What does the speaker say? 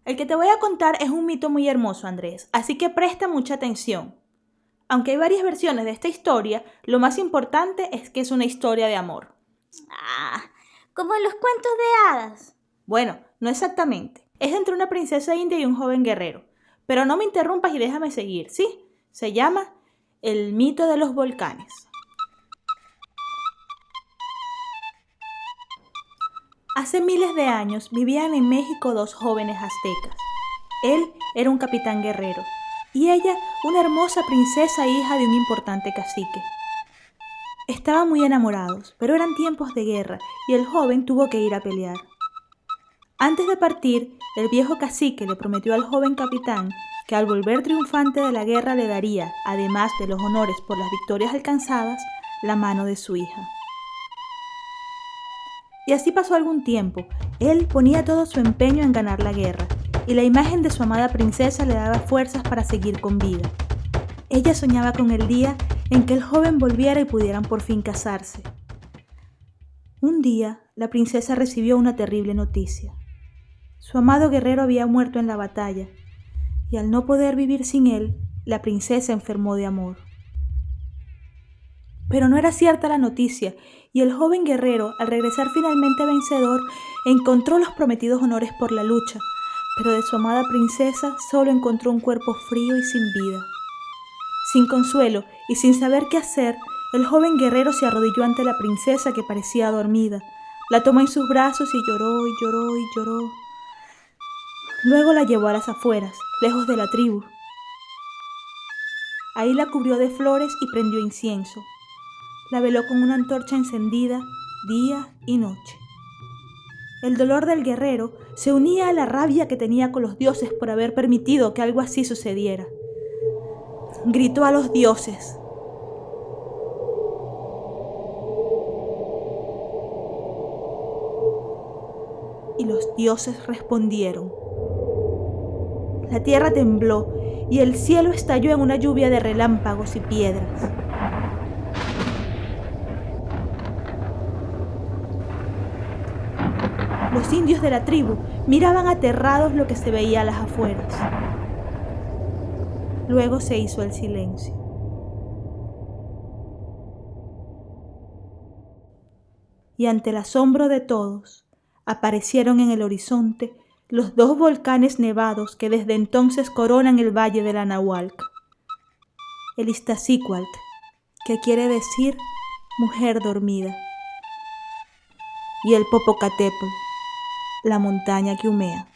El que te voy a contar es un mito muy hermoso, Andrés, así que presta mucha atención. Aunque hay varias versiones de esta historia, lo más importante es que es una historia de amor. Ah, como en los cuentos de hadas. Bueno, no exactamente. Es entre una princesa india y un joven guerrero. Pero no me interrumpas y déjame seguir, ¿sí? Se llama El mito de los volcanes. Hace miles de años vivían en México dos jóvenes aztecas. Él era un capitán guerrero y ella una hermosa princesa hija de un importante cacique. Estaban muy enamorados, pero eran tiempos de guerra y el joven tuvo que ir a pelear. Antes de partir, el viejo cacique le prometió al joven capitán que al volver triunfante de la guerra le daría, además de los honores por las victorias alcanzadas, la mano de su hija. Y así pasó algún tiempo. Él ponía todo su empeño en ganar la guerra, y la imagen de su amada princesa le daba fuerzas para seguir con vida. Ella soñaba con el día en que el joven volviera y pudieran por fin casarse. Un día, la princesa recibió una terrible noticia. Su amado guerrero había muerto en la batalla, y al no poder vivir sin él, la princesa enfermó de amor. Pero no era cierta la noticia, y el joven guerrero, al regresar finalmente vencedor, encontró los prometidos honores por la lucha, pero de su amada princesa solo encontró un cuerpo frío y sin vida. Sin consuelo y sin saber qué hacer, el joven guerrero se arrodilló ante la princesa que parecía dormida. La tomó en sus brazos y lloró y lloró y lloró. Luego la llevó a las afueras, lejos de la tribu. Ahí la cubrió de flores y prendió incienso. La veló con una antorcha encendida día y noche. El dolor del guerrero se unía a la rabia que tenía con los dioses por haber permitido que algo así sucediera. Gritó a los dioses. Y los dioses respondieron. La tierra tembló y el cielo estalló en una lluvia de relámpagos y piedras. Los indios de la tribu miraban aterrados lo que se veía a las afueras. Luego se hizo el silencio. Y ante el asombro de todos, aparecieron en el horizonte los dos volcanes nevados que desde entonces coronan el valle de la Nahualc. El Iztaccíhuatl, que quiere decir mujer dormida, y el Popocatépetl, la montaña que humea.